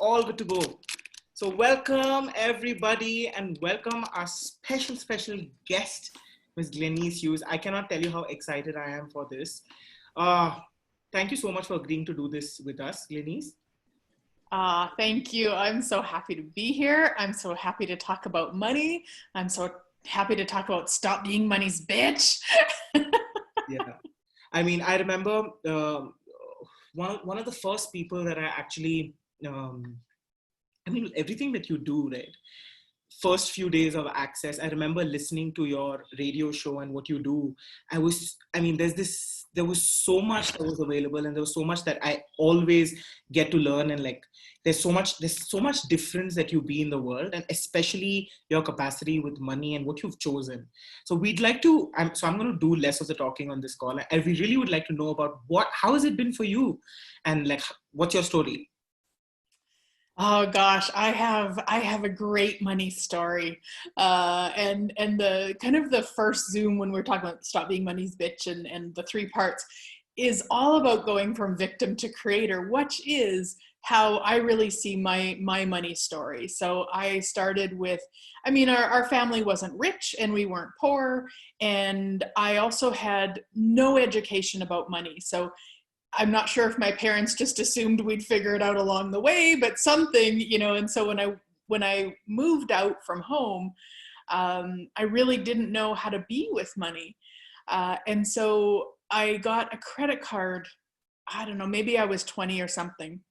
all good to go. So welcome everybody and welcome our special guest, Ms. Glenise Hughes. I cannot tell you how excited I am for this. Uh, Thank you so much for agreeing to do this with us, Glenise. Thank you. I'm so happy to be here. I'm so happy to talk about money. I'm so happy to talk about stop being money's bitch. Yeah. I mean, I remember one of the first people that I actually, everything that you do, right? First few days of access, I remember listening to your radio show and what you do. There was so much that was available, and there was so much that I always get to learn. And like, there's so much difference that you be in the world, and especially your capacity with money and what you've chosen. So I'm going to do less of the talking on this call. And we really would like to know about how has it been for you, and like, what's your story? Oh gosh, I have a great money story, and the kind of the first Zoom when we're talking about stop being money's bitch and the three parts is all about going from victim to creator, which is how I really see my money story. So I started with, our family wasn't rich and we weren't poor, and I also had no education about money. So I'm not sure if my parents just assumed we'd figure it out along the way, but something, and so when I moved out from home, I really didn't know how to be with money. And so I got a credit card. I don't know, maybe I was 20 or something.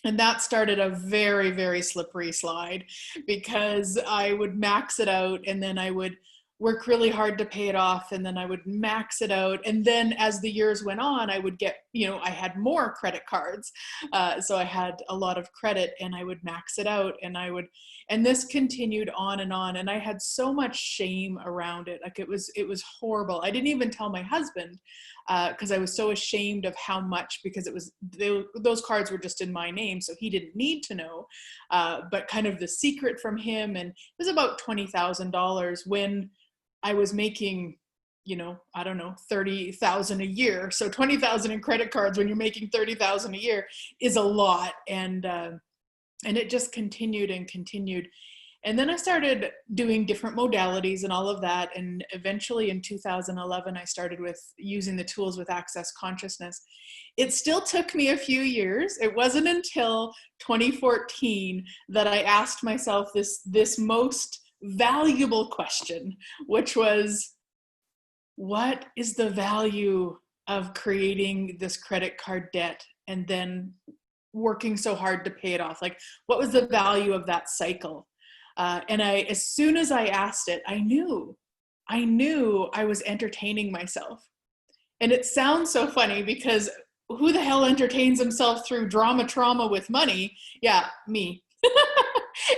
And that started a very, very slippery slide because I would max it out and then I would work really hard to pay it off, and then I would max it out. And then as the years went on, I would get, I had more credit cards. So I had a lot of credit and I would max it out, and this continued on. And I had so much shame around it. Like it was horrible. I didn't even tell my husband because I was so ashamed of how much, because those cards were just in my name. So he didn't need to know, but kind of the secret from him. And it was about $20,000 when I was making, I don't know, 30,000 a year. So 20,000 in credit cards when you're making 30,000 a year is a lot. And it just continued and continued. And then I started doing different modalities and all of that. And eventually in 2011, I started with using the tools with Access Consciousness. It still took me a few years. It wasn't until 2014 that I asked myself this most valuable question, which was, what is the value of creating this credit card debt and then working so hard to pay it off? Like, what was the value of that cycle? And as soon as I asked it, I knew I was entertaining myself. And it sounds so funny because who the hell entertains himself through trauma with money? Yeah, me.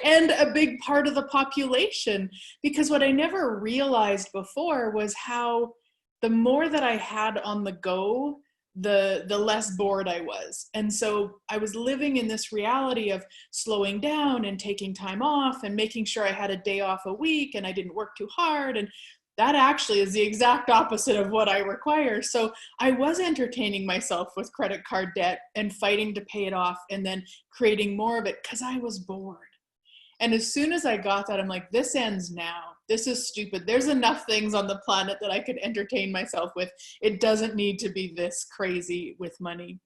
And a big part of the population, because what I never realized before was how the more that I had on the go, the less bored I was. And so I was living in this reality of slowing down and taking time off and making sure I had a day off a week and I didn't work too hard. And that actually is the exact opposite of what I require. So I was entertaining myself with credit card debt and fighting to pay it off and then creating more of it because I was bored. And as soon as I got that, I'm like, this ends now. This is stupid. There's enough things on the planet that I could entertain myself with. It doesn't need to be this crazy with money.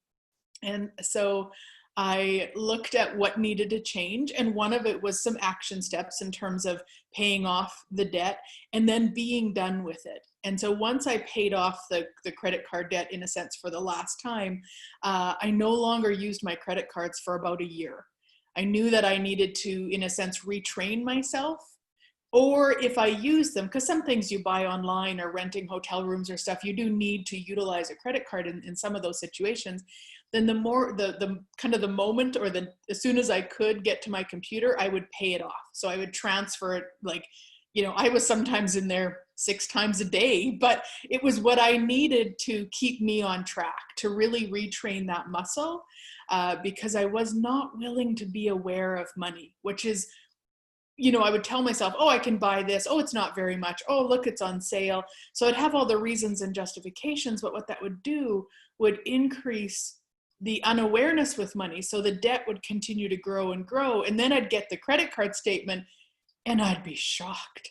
And so I looked at what needed to change. And one of it was some action steps in terms of paying off the debt and then being done with it. And so once I paid off the credit card debt, in a sense, for the last time, I no longer used my credit cards for about a year. I knew that I needed to, in a sense, retrain myself. Or if I use them, because some things you buy online or renting hotel rooms or stuff, you do need to utilize a credit card in some of those situations. Then the kind of the moment or as soon as I could get to my computer, I would pay it off. So I would transfer it, like, I was sometimes in there 6 times a day, but it was what I needed to keep me on track, to really retrain that muscle, because I was not willing to be aware of money, which is, I would tell myself, oh, I can buy this. Oh, it's not very much. Oh, look, it's on sale. So I'd have all the reasons and justifications, but what that would do would increase the unawareness with money. So the debt would continue to grow and grow. And then I'd get the credit card statement and I'd be shocked.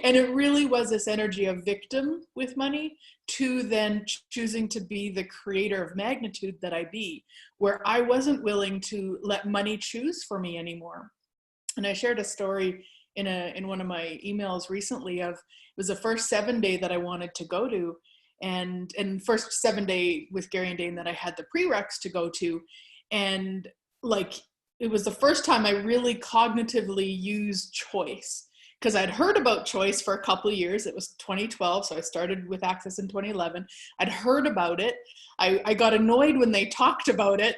And it really was this energy of victim with money to then choosing to be the creator of magnitude that I be, where I wasn't willing to let money choose for me anymore. And I shared a story in one of my emails recently of, it was the first 7-day that I wanted to go to, and first 7-day with Gary and Dane that I had the prereqs to go to. And like, it was the first time I really cognitively used choice, because I'd heard about choice for a couple of years. It was 2012, so I started with Access in 2011. I'd heard about it. I got annoyed when they talked about it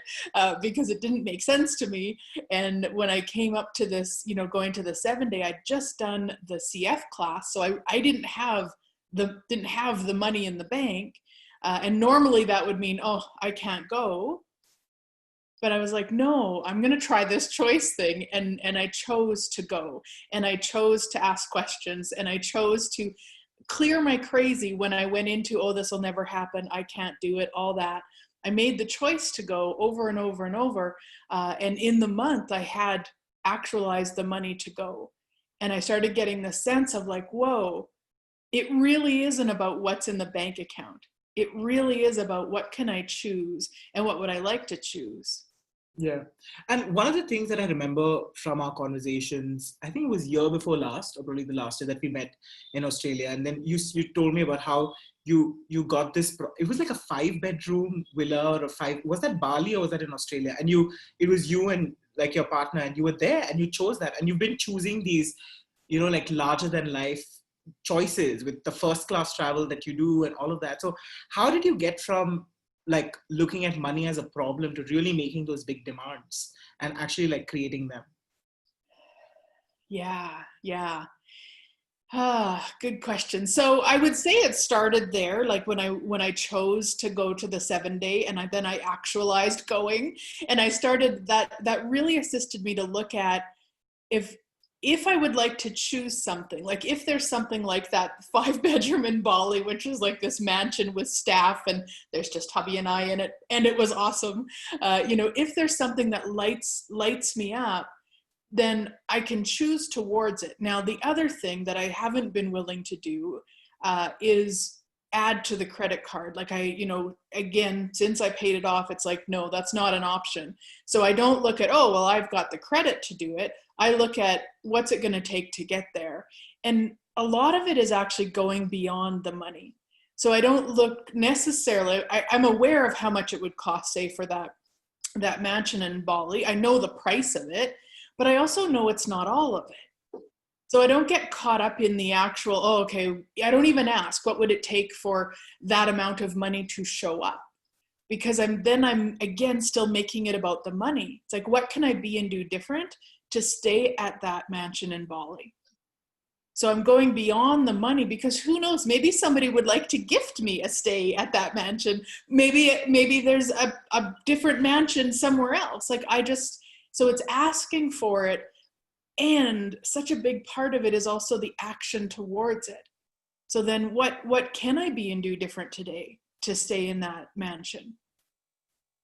because it didn't make sense to me. And when I came up to this, going to the 7-day, I'd just done the CF class, so I didn't have the money in the bank. And normally that would mean, oh, I can't go. But I was like, no, I'm going to try this choice thing. And I chose to go, and I chose to ask questions, and I chose to clear my crazy when I went into, oh, this will never happen, I can't do it, all that. I made the choice to go over and over and over. And in the month, I had actualized the money to go. And I started getting the sense of like, whoa, it really isn't about what's in the bank account. It really is about what can I choose and what would I like to choose. Yeah. And one of the things that I remember from our conversations, I think it was year before last, or probably the last year that we met in Australia. And then you told me about how you got this, it was like a 5-bedroom villa, or was that Bali or was that in Australia? And it was you and like your partner, and you were there and you chose that. And you've been choosing these, like larger than life choices with the first class travel that you do and all of that. So how did you get from like looking at money as a problem to really making those big demands and actually like creating them? Yeah. Good question. So I would say it started there, like when I chose to go to the 7-day, and then I actualized going, and I started that really assisted me to look at if I would like to choose something, like if there's something like that 5-bedroom in Bali, which is like this mansion with staff, and there's just hubby and I in it, and it was awesome. If there's something that lights me up, then I can choose towards it. Now, the other thing that I haven't been willing to do is add to the credit card. Like again, since I paid it off, it's like, no, that's not an option. So I don't look at, oh, well, I've got the credit to do it. I look at what's it going to take to get there. And a lot of it is actually going beyond the money. So I don't look necessarily, I'm aware of how much it would cost, say, for that mansion in Bali. I know the price of it, but I also know it's not all of it. So I don't get caught up in the actual, oh, okay, I don't even ask, what would it take for that amount of money to show up? Because I'm again still making it about the money. It's like, what can I be and do different to stay at that mansion in Bali? So I'm going beyond the money, because who knows, maybe somebody would like to gift me a stay at that mansion. Maybe there's a different mansion somewhere else. So it's asking for it. And such a big part of it is also the action towards it. So then what can I be and do different today to stay in that mansion?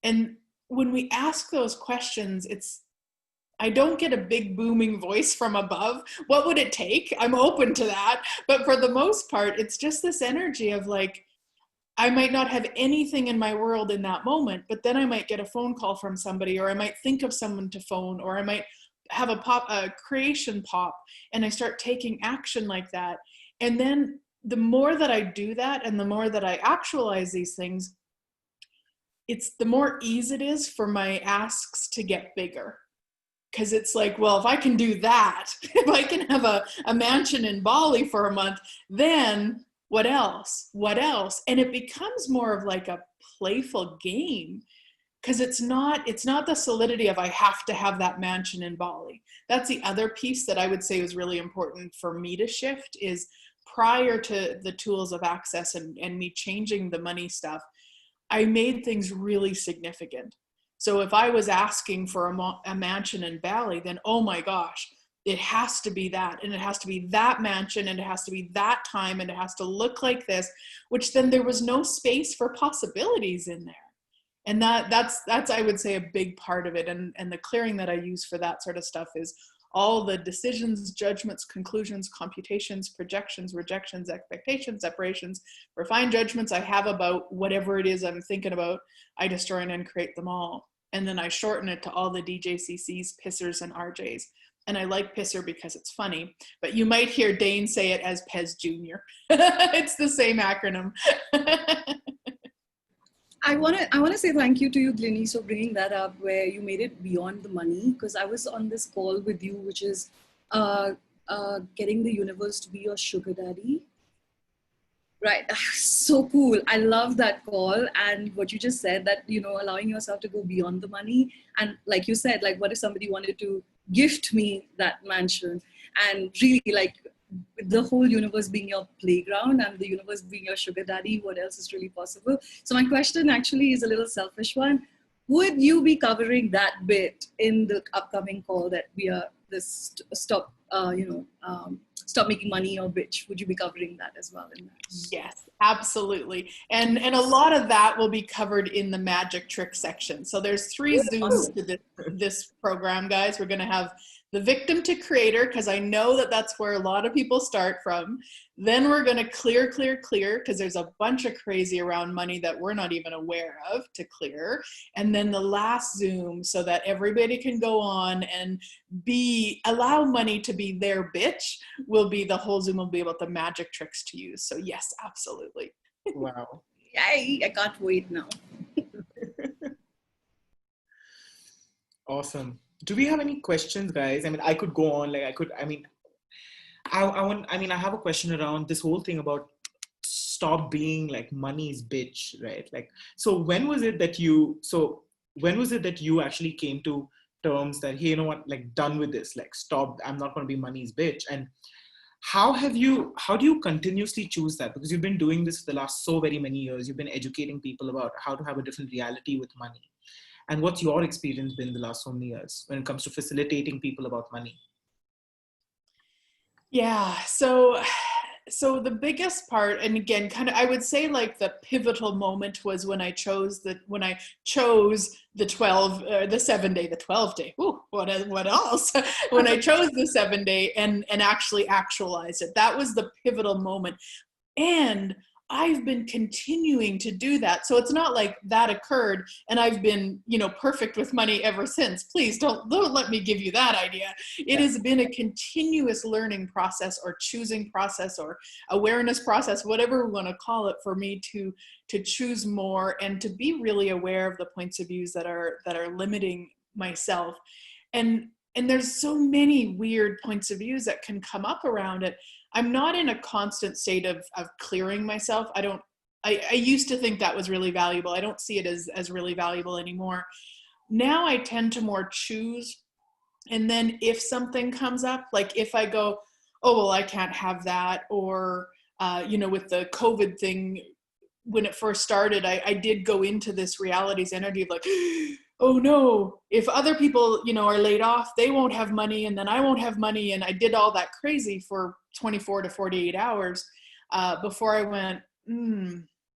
And when we ask those questions, I don't get a big booming voice from above. What would it take? I'm open to that. But for the most part, it's just this energy of like, I might not have anything in my world in that moment, but then I might get a phone call from somebody, or I might think of someone to phone, or I might have a creation pop, and I start taking action like that. And then the more that I do that, and the more that I actualize these things, it's the more ease it is for my asks to get bigger. Because it's like, well, if I can do that, if I can have a mansion in Bali for a month, then what else? What else? And it becomes more of like a playful game, because it's not the solidity of I have to have that mansion in Bali. That's the other piece that I would say was really important for me to shift, is prior to the tools of access and me changing the money stuff, I made things really significant. So if I was asking for a mansion in Bali, then, oh my gosh, it has to be that, and it has to be that mansion, and it has to be that time, and it has to look like this, which then there was no space for possibilities in there. And that's I would say a big part of it. And the clearing that I use for that sort of stuff is all the decisions, judgments, conclusions, computations, projections, rejections, expectations, separations, refined judgments I have about whatever it is I'm thinking about. I destroy and uncreate them all. And then I shorten it to all the DJCCs, pissers, and RJs. And I like pisser because it's funny, but you might hear Dane say it as Pez Jr. It's the same acronym. I want to say thank you to you, Glynis, for bringing that up, where you made it beyond the money, because I was on this call with you, which is getting the universe to be your sugar daddy. Right. So cool. I love that call. And what you just said, that, you know, allowing yourself to go beyond the money. And like you said, like, what if somebody wanted to gift me that mansion, and really, like, the whole universe being your playground and the universe being your sugar daddy, what else is really possible? So my question actually is a little selfish one. Would you be covering that bit in the upcoming call that we are this stop making money or bitch? Would you be covering that as well in that? Yes, absolutely. And a lot of that will be covered in the magic trick section. So there's 3 Zooms to this program, guys. We're going to have the victim to creator, because I know that that's where a lot of people start from. Then we're going to clear, because there's a bunch of crazy around money that we're not even aware of to clear. And then the last Zoom, so that everybody can go on and allow money to be their bitch, will be the whole Zoom will be about the magic tricks to use. So yes, absolutely. Wow. Yay, I can't wait now. Awesome. Do we have any questions, guys? I mean, I could go on. I have a question around this whole thing about stop being like money's bitch, right? Like, so when was it that you actually came to terms that, hey, you know what, like, done with this, like, stop, I'm not going to be money's bitch? And how do you continuously choose that? Because you've been doing this for the last so very many years. You've been educating people about how to have a different reality with money. And what's your experience been the last so many years when it comes to facilitating people about money? Yeah, so the biggest part, and again, kind of, I would say like the pivotal moment was when I chose the 7-day, the 12-day. Ooh, what else? When I chose the 7-day and actually actualized it. That was the pivotal moment. And I've been continuing to do that. So it's not like that occurred and I've been, perfect with money ever since. Please don't let me give you that idea. It has been a continuous learning process or choosing process or awareness process, whatever we want to call it, for me to choose more and to be really aware of the points of views that are limiting myself. And there's so many weird points of views that can come up around it. I'm not in a constant state of clearing myself. I used to think that was really valuable. I don't see it as really valuable anymore. Now I tend to more choose. And then if something comes up, like if I go, oh, well, I can't have that. Or, with the COVID thing, when it first started, I did go into this realities energy of like, oh no, if other people, are laid off, they won't have money and then I won't have money. And I did all that crazy for 24 to 48 hours before I went,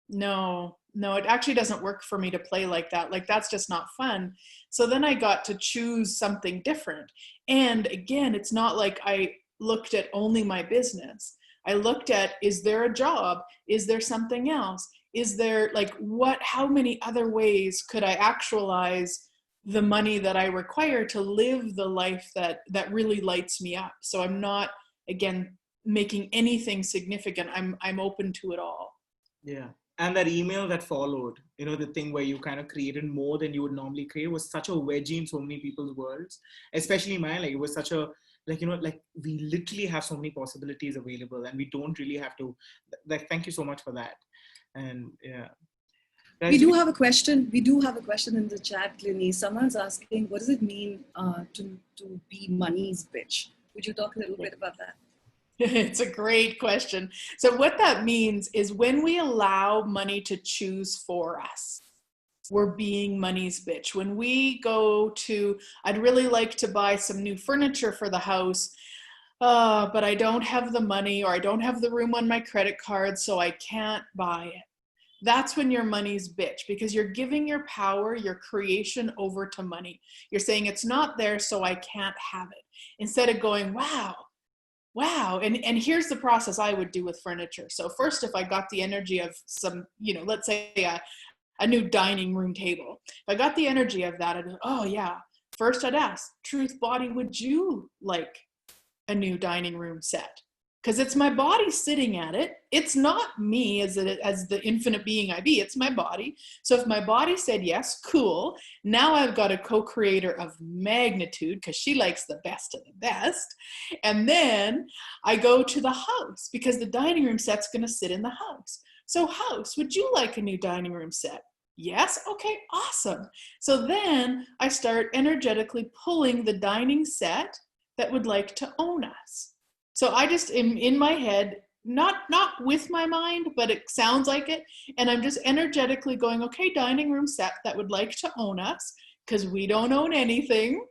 no, it actually doesn't work for me to play like that. Like, that's just not fun. So then I got to choose something different. And again, it's not like I looked at only my business. I looked at, is there a job? Is there something else? Is there how many other ways could I actualize the money that I require to live the life that really lights me up? So I'm not, again, making anything significant. I'm open to it all. Yeah. And that email that followed, the thing where you kind of created more than you would normally create, was such a wedgie in so many people's worlds, especially mine. Like, it was such a, we literally have so many possibilities available and we don't really have to, thank you so much for that. And yeah. We do have a question. We do have a question in the chat, Glynis. Someone's asking, what does it mean to be money's bitch? Would you talk a little bit about that? It's a great question. So what that means is when we allow money to choose for us. we're being money's bitch. When we go to, I'd really like to buy some new furniture for the house, but I don't have the money, or I don't have the room on my credit card, so I can't buy it. That's when your money's bitch, because you're giving your power, your creation over to money. You're saying it's not there, so I can't have it. Instead of going, wow. And here's the process I would do with furniture. So first, if I got the energy of some, let's say a new dining room table. If I got the energy of that, I'd go, oh yeah. First I'd ask, Truth Body, would you like a new dining room set? Because it's my body sitting at it. It's not me as the infinite being I be, it's my body. So if my body said yes, cool. Now I've got a co-creator of magnitude, because she likes the best of the best. And then I go to the house, because the dining room set's gonna sit in the house. So house, would you like a new dining room set? Yes, okay, awesome. So then I start energetically pulling the dining set that would like to own us. So I just am in my head, not with my mind, but it sounds like it. And I'm just energetically going, okay, dining room set that would like to own us, because we don't own anything.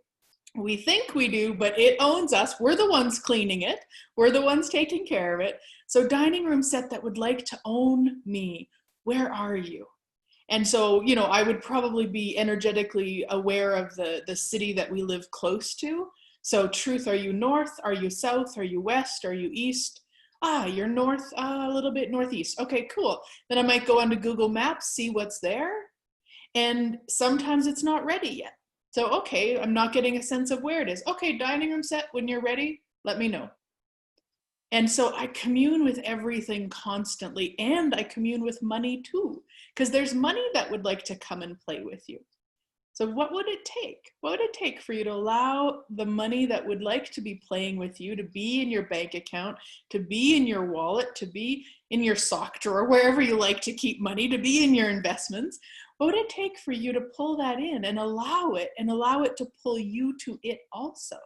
We think we do, but it owns us. We're the ones cleaning it. We're the ones taking care of it. So dining room set that would like to own me, where are you? And so, I would probably be energetically aware of the city that we live close to. So Truth, are you north? Are you south? Are you west? Are you east? You're north, a little bit northeast. Okay, cool. Then I might go onto Google Maps, see what's there. And sometimes it's not ready yet. So, okay, I'm not getting a sense of where it is. Okay, dining room set, when you're ready, let me know. And so I commune with everything constantly, and I commune with money too, because there's money that would like to come and play with you. So what would it take? What would it take for you to allow the money that would like to be playing with you to be in your bank account, to be in your wallet, to be in your sock drawer, wherever you like to keep money, to be in your investments? What would it take for you to pull that in and allow it to pull you to it also?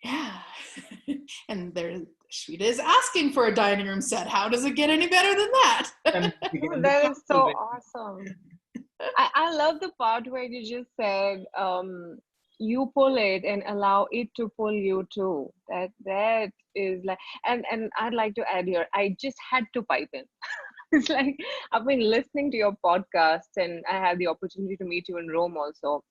Yeah. And Shweta is asking for a dining room set. How does it get any better than that? That is so awesome. I love the part where you just said you pull it and allow it to pull you too. That is like, and I'd like to add here, I just had to pipe in. It's like I've been listening to your podcast, and I had the opportunity to meet you in Rome also.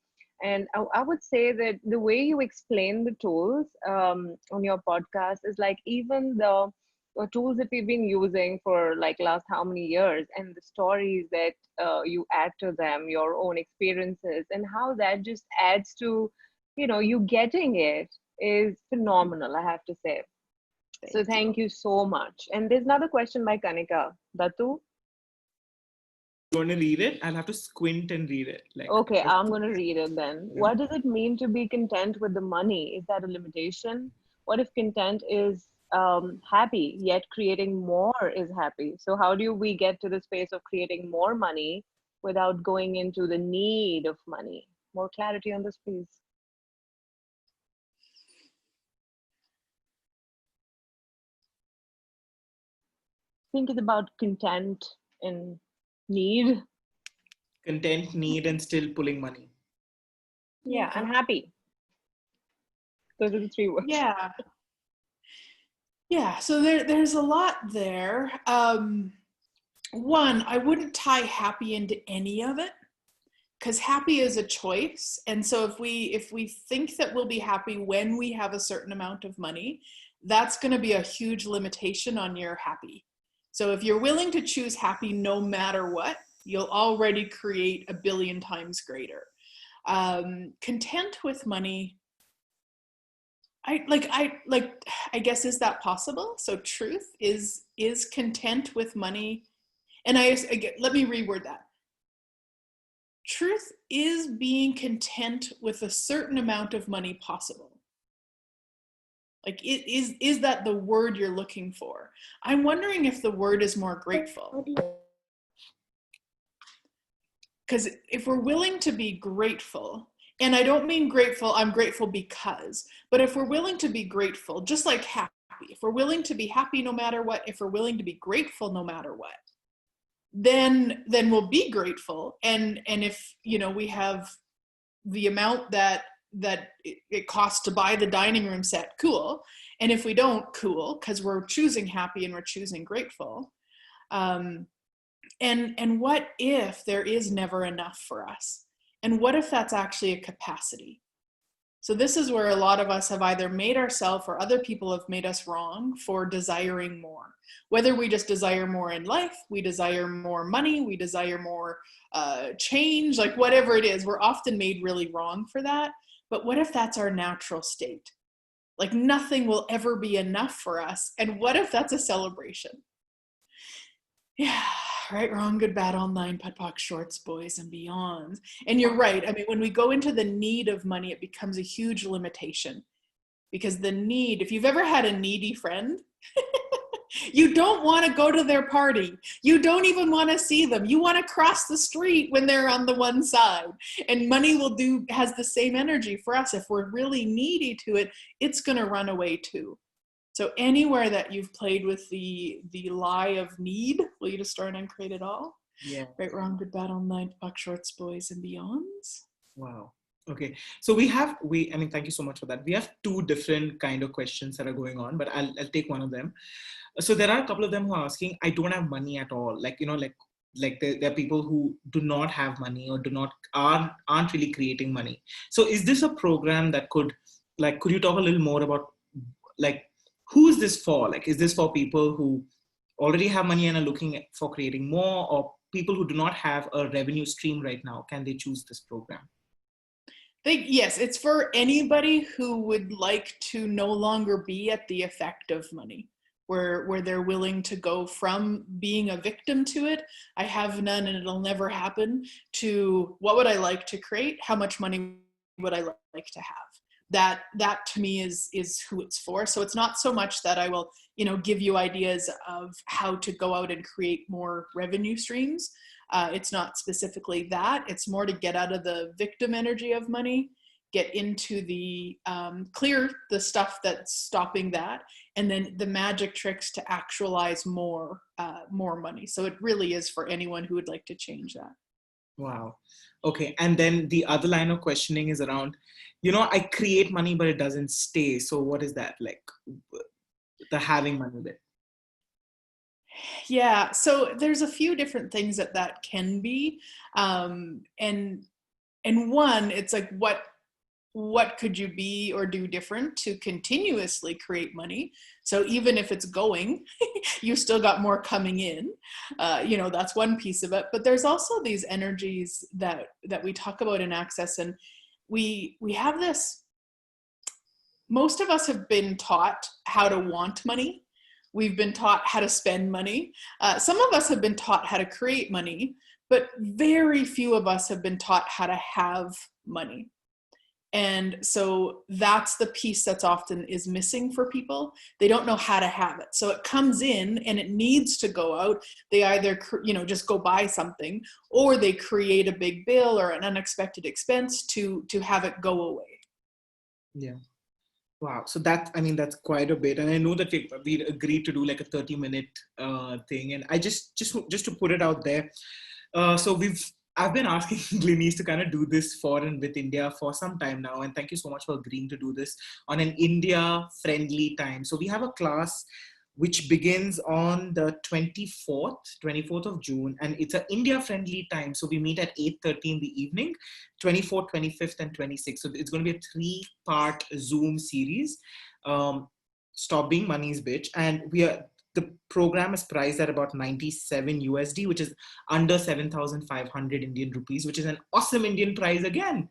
And I would say that the way you explain the tools on your podcast is like even the tools that we've been using for like last how many years, and the stories that you add to them, your own experiences, and how that just adds to, you getting it is phenomenal, I have to say. So thank you so much. And there's another question by Kanika. Datu? You want to read it? I'll have to squint and read it. Okay, I'm going to read it then. Yeah. What does it mean to be content with the money? Is that a limitation? What if content is happy, yet creating more is happy? So how do we get to the space of creating more money without going into the need of money? More clarity on this, please. I think it's about content and need. Content, need, and still pulling money. Yeah, and happy. Those are the three words. Yeah, so there's a lot there. One, I wouldn't tie happy into any of it, because happy is a choice. And so if we think that we'll be happy when we have a certain amount of money, that's going to be a huge limitation on your happy. So if you're willing to choose happy no matter what, you'll already create 1 billion times greater. Content with money, I guess, is that possible? So Truth is content with money. And let me reword that. Truth is being content with a certain amount of money possible. Like, is that the word you're looking for? I'm wondering if the word is more grateful. Because if we're willing to be grateful, and I don't mean grateful, I'm grateful because, but if we're willing to be grateful, just like happy, if we're willing to be happy no matter what, if we're willing to be grateful no matter what, then we'll be grateful. And if, we have the amount that it costs to buy the dining room set, cool. And if we don't, cool, because we're choosing happy and we're choosing grateful. And what if there is never enough for us? And what if that's actually a capacity? So this is where a lot of us have either made ourselves or other people have made us wrong for desiring more. Whether we just desire more in life, we desire more money, we desire more change, like whatever it is, we're often made really wrong for that. But what if that's our natural state? Like nothing will ever be enough for us. And what if that's a celebration? Yeah, right, wrong, good, bad, online, POC, shorts, boys, and beyonds. And you're right. I mean, when we go into the need of money, it becomes a huge limitation, because the need, if you've ever had a needy friend, you don't want to go to their party. You don't even want to see them. You want to cross the street when they're on the one side. And money has the same energy for us. If we're really needy to it, it's going to run away too. So anywhere that you've played with the lie of need, will you destroy and uncreate it all? Yeah. Right, wrong, good, bad, online, POC, shorts, boys, and beyonds. Wow. Okay. So thank you so much for that. We have two different kind of questions that are going on, but I'll take one of them. So there are a couple of them who are asking, I don't have money at all. Like there are people who do not have money or aren't really creating money. So is this a program that could you talk a little more about who is this for? Is this for people who already have money and are looking for creating more, or people who do not have a revenue stream right now? Can they choose this program? Yes, it's for anybody who would like to no longer be at the effect of money, where they're willing to go from being a victim to it, I have none and it'll never happen, to what would I like to create? How much money would I like to have? That to me is who it's for. So it's not so much that I will, give you ideas of how to go out and create more revenue streams. It's not specifically that. It's more to get out of the victim energy of money, get into the clear the stuff that's stopping that, and then the magic tricks to actualize more money. So it really is for anyone who would like to change that. Wow. Okay. And then the other line of questioning is around, I create money, but it doesn't stay. So what is that like? The having money bit. Yeah. So there's a few different things that can be. And one, it's like, what could you be or do different to continuously create money? So even if it's going, you still got more coming in. That's one piece of it. But there's also these energies that we talk about in Access, and we have this. Most of us have been taught how to want money. We've been taught how to spend money. Some of us have been taught how to create money, but very few of us have been taught how to have money. And so that's the piece that's often is missing for people. They don't know how to have it. So it comes in and it needs to go out. They either, just go buy something, or they create a big bill or an unexpected expense to have it go away. Yeah. Wow. So that's quite a bit. And I know that we agreed to do like a 30-minute thing. And I just to put it out there. I've been asking Glynis to kind of do this for and with India for some time now. And thank you so much for agreeing to do this on an India-friendly time. So we have a class which begins on the 24th of June. And it's an India-friendly time. So we meet at 8:30 in the evening, 24th, 25th, and 26th. So it's going to be a 3-part Zoom series. Stop Being Money's Bitch. And the program is priced at about 97 USD, which is under 7,500 Indian rupees, which is an awesome Indian price again.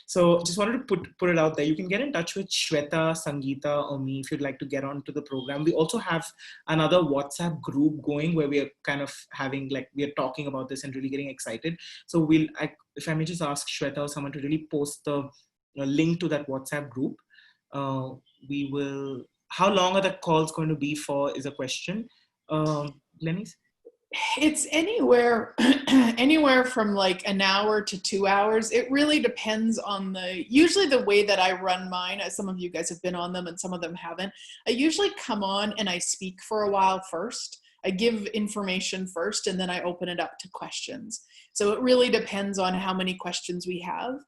So just wanted to put it out there. You can get in touch with Shweta, Sangeeta, or me if you'd like to get onto the program. We also have another WhatsApp group going where we are kind of we are talking about this and really getting excited. So if I may just ask Shweta or someone to really post the link to that WhatsApp group, we will. How long are the calls going to be for is a question. Glynis? It's anywhere from like an hour to 2 hours. It really depends on usually the way that I run mine, as some of you guys have been on them and some of them haven't. I usually come on and I speak for a while first, I give information first and then I open it up to questions. So it really depends on how many questions we have,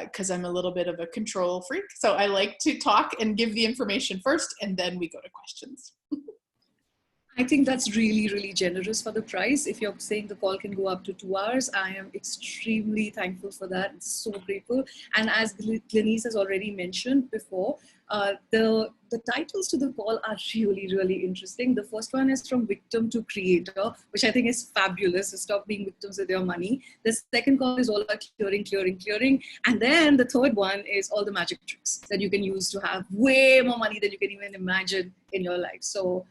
because I'm a little bit of a control freak. So I like to talk and give the information first and then we go to questions. I think that's really, really generous for the price. If you're saying the call can go up to 2 hours, I am extremely thankful for that. It's so grateful. And as Glenise has already mentioned before, the titles to the call are really, really interesting. The first one is from victim to creator, which I think is fabulous. So stop being victims with your money. The second call is all about clearing. And then the third one is all the magic tricks that you can use to have way more money than you can even imagine in your life. So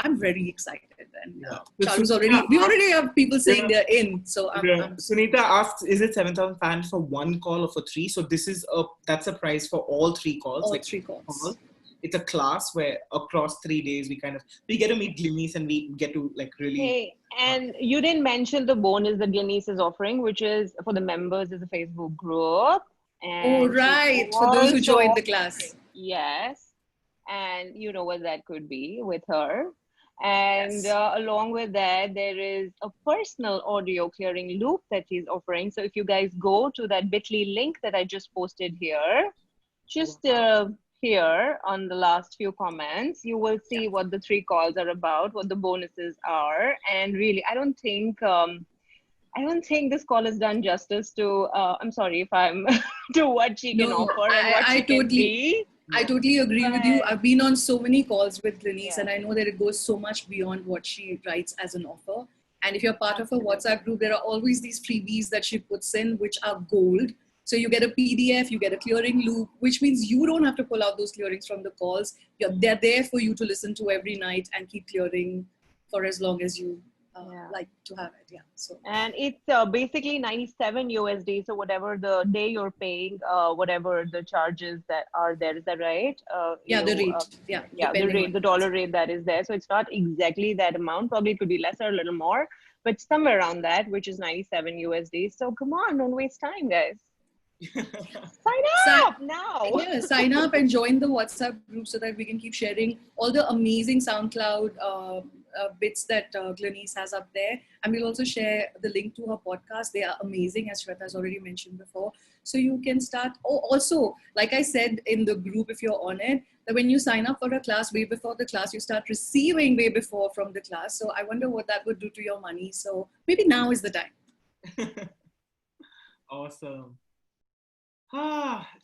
I'm very excited, and we already have people saying they're in. So Sunita asked, is it 7,500 for one call or for three? So that's a price for all three calls. All three calls. It's a class where across 3 days we get to meet Glenise and we get to like really. Hey, and you didn't mention the bonus that Glenise is offering, which is for the members is a Facebook group. And for those who joined the class. Yes. And you know what that could be with her. And along with that, there is a personal audio clearing loop that she's offering. So if you guys go to that bit.ly link that I just posted here, just here on the last few comments, you will see what the 3 calls are about, what the bonuses are. And really, I don't think this call has done justice to, I'm sorry if I'm, to what she can offer and what she can be. I totally agree with you. I've been on so many calls with Glenise and I know that it goes so much beyond what she writes as an offer. And if you're part of her WhatsApp group, there are always these freebies that she puts in, which are gold. So you get a PDF, you get a clearing loop, which means you don't have to pull out those clearings from the calls. They're there for you to listen to every night and keep clearing for as long as you like to have it. Yeah. So and it's basically 97 USD. So whatever the day you're paying, whatever the charges that are there, is that right? The rate. The dollar rate that is there. So it's not exactly that amount. Probably it could be less or a little more, but somewhere around that, which is 97 USD. So come on, don't waste time, guys. Sign up now. Yeah, sign up and join the WhatsApp group so that we can keep sharing all the amazing SoundCloud bits that Glenise has up there. And we'll also share the link to her podcast. They are amazing, as Shweta has already mentioned before. So you can start. Oh, also, like I said in the group, if you're on it, that when you sign up for a class way before the class, you start receiving way before from the class. So I wonder what that would do to your money. So maybe now is the time. Awesome.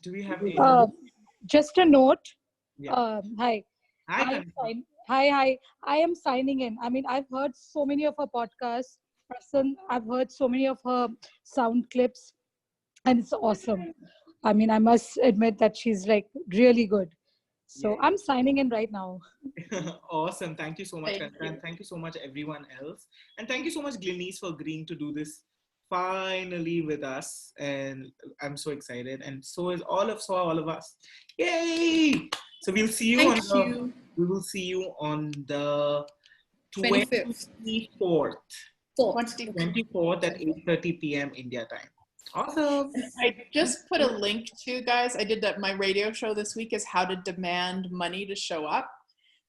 Do we have any? Just a note. Yeah. Hi. Hi. I am signing in. I mean, I've heard so many of her podcasts. I've heard so many of her sound clips, and it's awesome. I mean, I must admit that she's like really good. So I'm signing in right now. Awesome. Thank you so much. And thank you so much, everyone else. And thank you so much, Glenise, for agreeing to do this finally with us. And I'm so excited. And so is all of us. Yay! So we'll see you we will see you on the 24th. 24th at 8:30 p.m. India time. Awesome. I just put a link to, guys. I did that. My radio show this week is how to demand money to show up.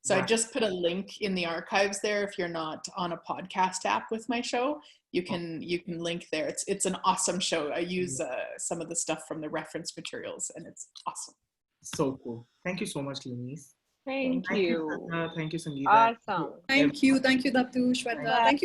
So I just put a link in the archives there. If you're not on a podcast app with my show, you can link there. It's an awesome show. I use some of the stuff from the reference materials, and it's awesome. So cool. Thank you so much, Glenise. Thank you. Thank you, Sangeeta. Awesome. Thank you, Dattu, Shweta. Thank you.